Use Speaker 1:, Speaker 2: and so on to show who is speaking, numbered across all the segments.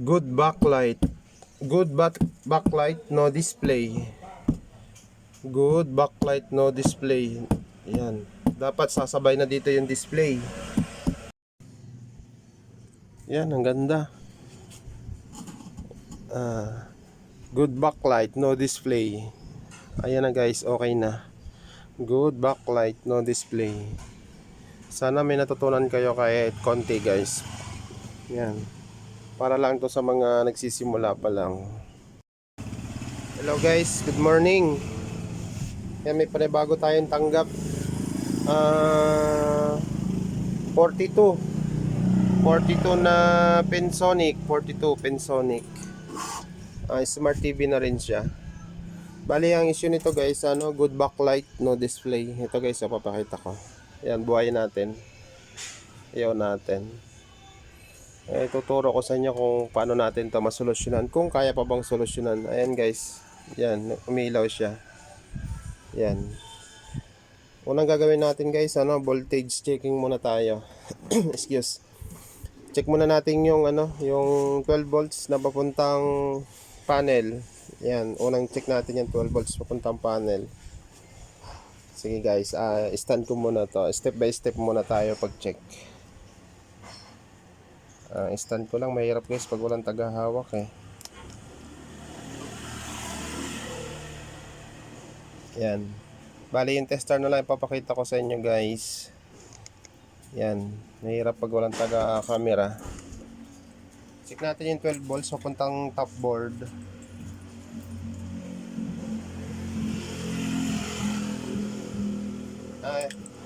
Speaker 1: Good backlight. Backlight, no display. Good backlight, no display. Yan. Dapat sasabay na dito yung display. Yan, ang ganda. Good backlight, no display. Ayan na guys, okay na. Good backlight, no display. Sana may natutunan kayo kahit konti guys. Yan. Para lang to sa mga nagsisimula pa lang. Hello guys, good morning. Yan, may panibago tayong tanggap. 42 na Pensonic. 42 Pensonic. Smart TV na rin siya. Bali ang issue nito guys, good backlight, no display. Ito guys, papakita ko. Yan, buhayin natin. Ayaw natin. Tuturo ko sa inyo kung paano natin to masolusyonan, kung kaya pa bang solusyonan. Ayan guys, yan, umiilaw siya. Yan. Unang gagawin natin guys, voltage checking muna tayo. Excuse. Check muna natin yung yung 12 volts na papuntang panel. Yan, unang check natin yung 12 volts papuntang panel. Sige guys, stand ko muna to. Step by step muna tayo pag-check. Stand ko lang, mahirap guys pag walang tagahawak eh. Yan. Bali yung tester na lang ipapakita ko sa inyo guys. Yan, mahirap pag walang taga-camera. Check natin yung 12 volts papuntang top board.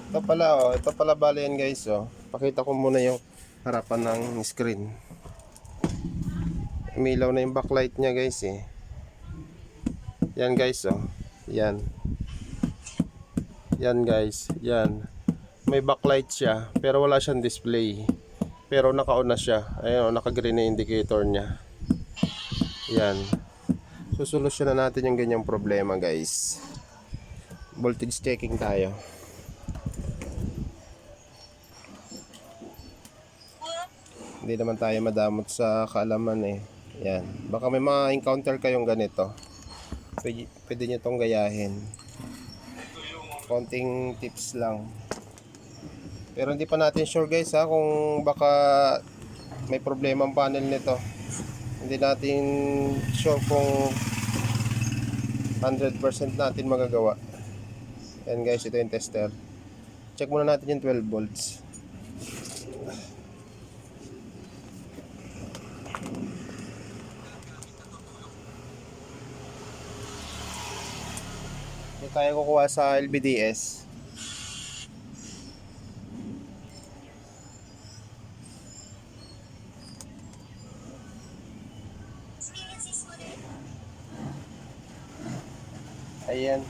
Speaker 1: Ito pala bali yan guys Pakita ko muna yung harapan ng screen. Umilaw na yung backlight niya guys eh. Yan guys Yan. Yan guys, yan. May backlight siya pero wala siyang display. Pero naka-on na siya. Ayun, naka-green na indicator niya. Yan. Susolusyonan natin yung ganyang problema guys. Voltage checking tayo. Hindi naman tayo madamot sa kaalaman eh. Yan. Baka may ma-encounter kayong ganito. Pwede nyo itong gayahin. Konting tips lang. Pero hindi pa natin sure guys kung baka may problema ang panel nito. Hindi natin sure kung 100% natin magagawa. Yan guys, ito yung tester. Check muna natin yung 12 volts. Hindi tayo kukuha sa LVDS. Ayan.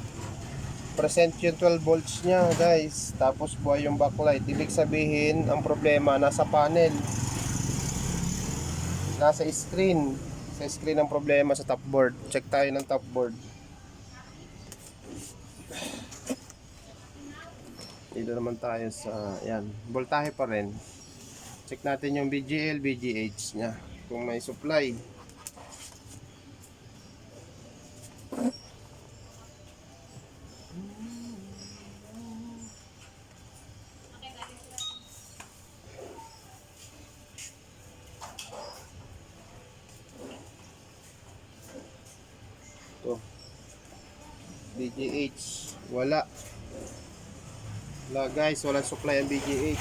Speaker 1: Present yung 12 volts niya guys. Tapos buhay yung backlight. Ibig sabihin, ang problema nasa panel. Nasa screen. Sa screen ang problema sa top board. Check tayo ng top board. Dito naman tayo sa, yan, voltahe pa rin. Check natin yung VGL, VGH nya. Kung may supply. Ito. VGH, wala. Wala guys, walang supply ang VGH.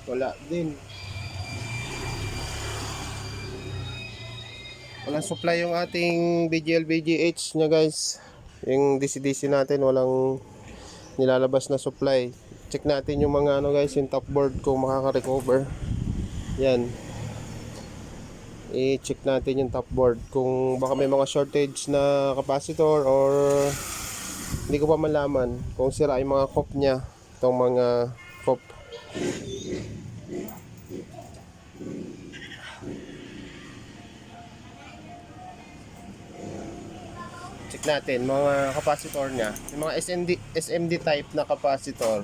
Speaker 1: Wala din. Walang supply yung ating VGL VGH nya guys. Yung DC-DC natin walang nilalabas na supply. Check natin yung mga guys, yung top board kung makaka-recover. Yan. I-check natin yung top board kung baka may mga shortage na capacitor or hindi ko pa malaman kung sira yung mga cop nya. Itong mga cop. Check natin mga capacitor niya. Yung mga SMD type na capacitor.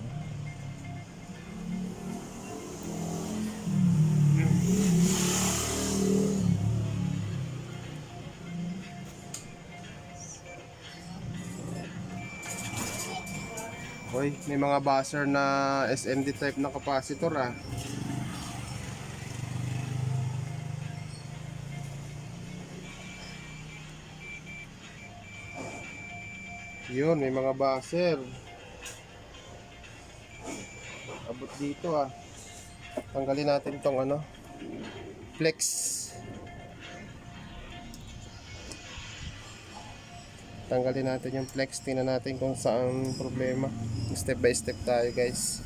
Speaker 1: Hoy, may mga buzzer na SMD type na capacitor ah. Yun, may mga buzzer. Abot dito ah. Tanggalin natin tong ano, flex. Tanggalin natin yung flex. Tingnan natin kung saan problema. Step by step tayo guys.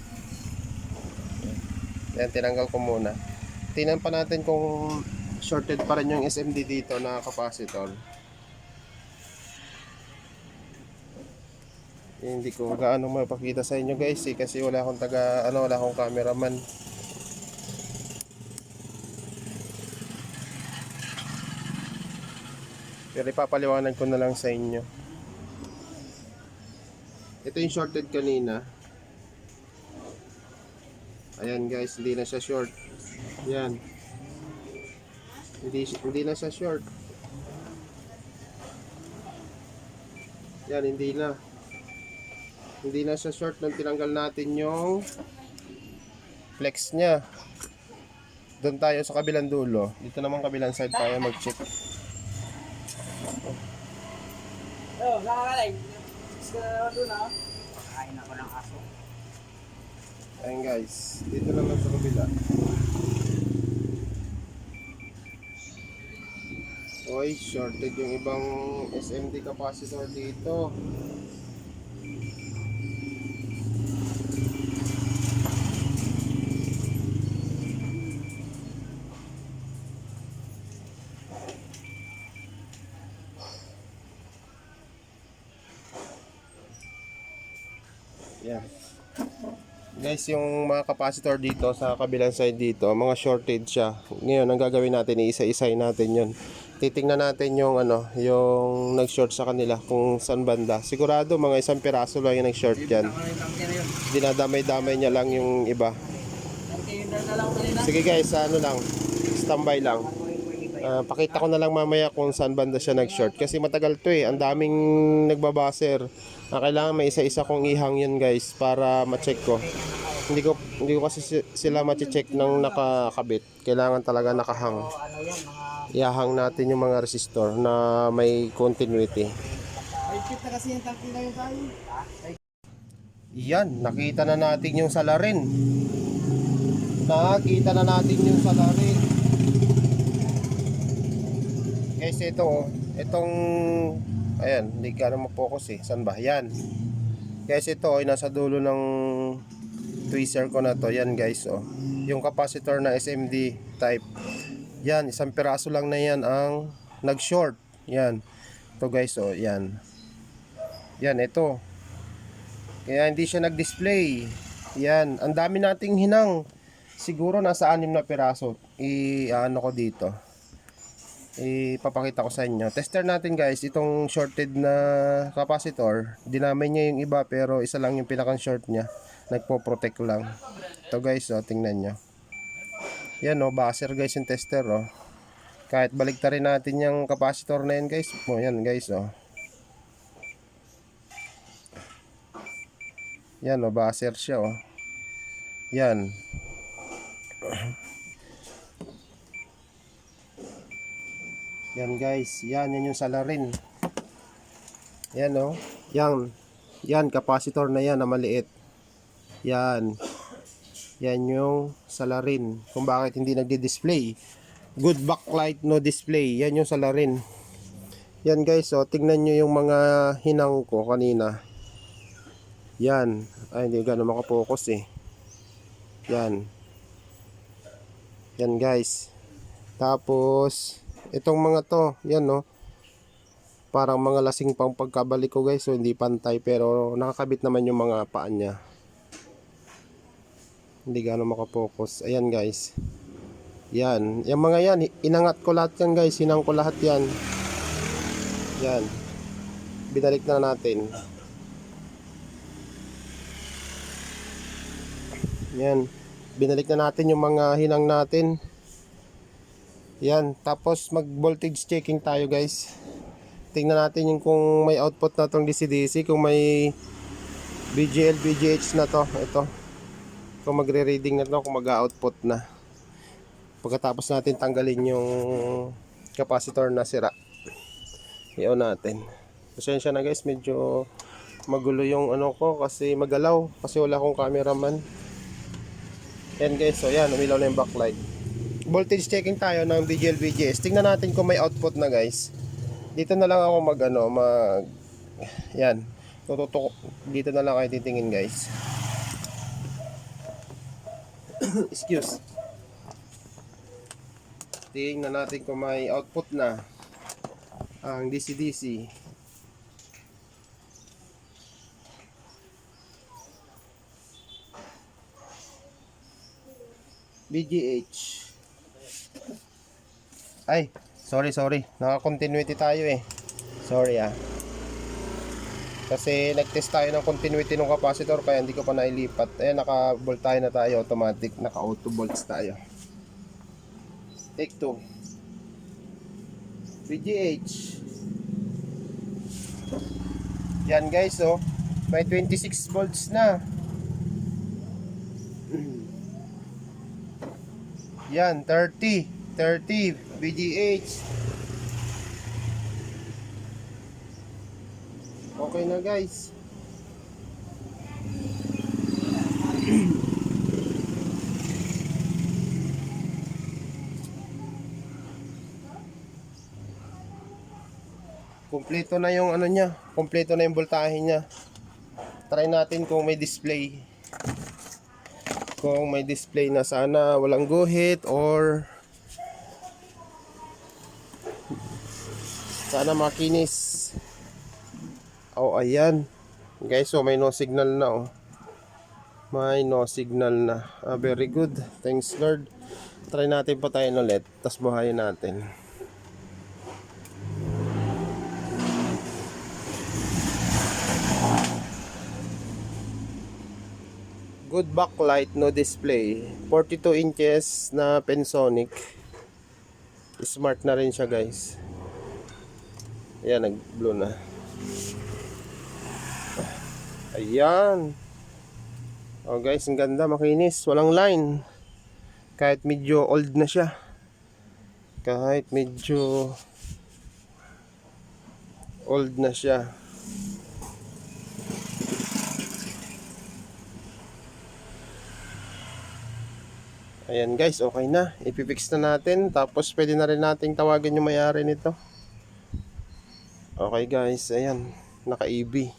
Speaker 1: Yan, tinanggal ko muna. Tingnan pa natin kung shorted pa rin yung SMD dito na capacitor. Hindi ko gaano mapakita sa inyo guys kasi wala akong wala akong cameraman. Pero ipapaliwanag ko na lang sa inyo. Ito yung shorted kanina. Ayan guys, hindi na siya short. Yan. Hindi na siya short. Yan, hindi na. Hindi na siya short nung tinanggal natin yung flex niya. Doon tayo sa kabilang dulo. Dito naman kabilang side tayo mag-check.
Speaker 2: Oh, nakakalig. Gusto na doon ah. Kain ako ng aso.
Speaker 1: Ayan guys, dito naman sa kabila. Oy, shorted yung ibang SMD capacitor dito. Yan. Guys, yung mga capacitor dito sa kabilang side dito, mga shorted siya. Ngayon, ang gagawin natin, isa-isay natin yun. Titingnan natin yung yung nag-short sa kanila kung saan banda. Sigurado mga isang piraso lang yung nag-short yan. Dinadamay-damay niya lang yung iba. Sige guys, lang, standby lang. Pakita ko na lang mamaya kung saan banda siya nag-short kasi matagal to eh. Ang daming nagbabaser. Kailangan may isa-isa kong ihang yun guys para ma-check ko. Hindi ko kasi sila ma-check nang nakakabit. Kailangan talaga nakahang. Ihang natin yung mga resistor na may continuity. Yan, nakita na natin yung salarin. Nakita na natin yung salarin. Guys, itong ayan, hindi ka na ma-focus eh. Saan ba? Yan. Guys, ito ay nasa dulo ng tweezer ko na to. Yan guys, yung capacitor na SMD type. Yan, isang piraso lang na yan ang nag-short. Yan. Ito guys, yan. Yan, ito. Kaya hindi siya nag-display. Yan, ang dami nating hinang. Siguro nasa 6 na piraso. Ano ko dito. Ipapakita ko sa inyo. Tester natin guys, itong shorted na capacitor. Dinamay niya yung iba pero isa lang yung pinakang short niya. Nagpo-protect lang. Ito guys, tingnan nyo. Yan buzzer guys yung tester Kahit baliktarin natin yung capacitor na yan guys. Yan guys Yan buzzer siya Yan. Yan guys, yan yung salarin. Yan Yan capacitor na yan na maliit. Yan. Yan yung salarin. Kung bakit hindi nagdi-display. Good backlight, no display. Yan yung salarin. Yan guys, tingnan nyo yung mga hinang ko kanina. Yan. Ay, hindi gano'n makapokus eh. Yan. Yan guys. Tapos itong mga to, yan parang mga lasing pang pagkabalik ko guys, hindi pantay pero nakakabit naman yung mga paan niya. Hindi gano'n makapokus. Ayan guys. Yan, yung mga yan, inangat ko lahat yan guys, hinang ko lahat yan. Yan. binalik na natin. Yan, binalik na natin yung mga hinang natin. Yan, tapos mag voltage checking tayo guys. Tingnan natin yung kung may output na tong DC-DC, kung may BGL, BGH na to. Ito, kung magre-reading na to, kung mag-output na. Pagkatapos natin tanggalin yung capacitor na sira, i-on natin. Pasensya na guys, medyo magulo yung ano ko kasi magalaw, kasi wala akong cameraman. Yan guys, so yan, umilaw na yung backlight. Voltage checking tayo ng BGL, BGS. Tingnan natin kung may output na guys. Dito na lang ako yan, tututok, dito na lang kayo titingin guys. Excuse. Tingnan natin kung may output na ang DC-DC. BGH. Ay, sorry. Naka-continuity tayo eh. Sorry ah. Kasi nag-test tayo ng continuity ng capacitor kaya hindi ko pa nailipat. Eh, naka-voltahe na tayo automatic. Naka-auto volts tayo. Take 2. BGH. Yan guys, oh. May 26 volts na. Yan, 30 BGH. Okay na guys. Kumpleto na yung ano niya, kumpleto na yung voltahe niya. Try natin kung may display. Kung may display na sana walang guhit or sana makinis. Oh, ayan. Guys, so may no signal na oh. May no signal na. Very good. Thanks Lord. Try natin patayin ulit. Tapos buhayin natin. Good backlight, no display. 42 inches na Pensonic. Smart na rin siya guys. Ayan, nag-blow na. Ayan. Oh guys, ang ganda, makinis. Walang line. Kahit medyo old na siya. Kahit medyo old na siya. Ayan guys, okay na. Ipifix na natin. Tapos pwede na rin nating tawagin yung may-ari nito. Okay guys, ayan. Naka-EB.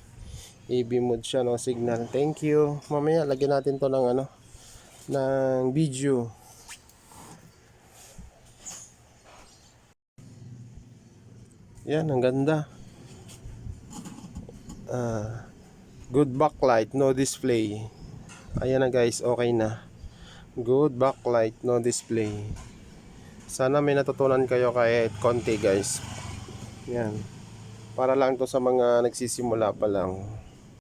Speaker 1: EB mode siya, no signal. Thank you. Mamaya lagyan natin to ng ng video. Yan, ang ganda. Good backlight, no display. Ayan na guys, okay na. Good backlight, no display. Sana may natutunan kayo kahit konti guys. Yan. Para lang to sa mga nagsisimula pa lang.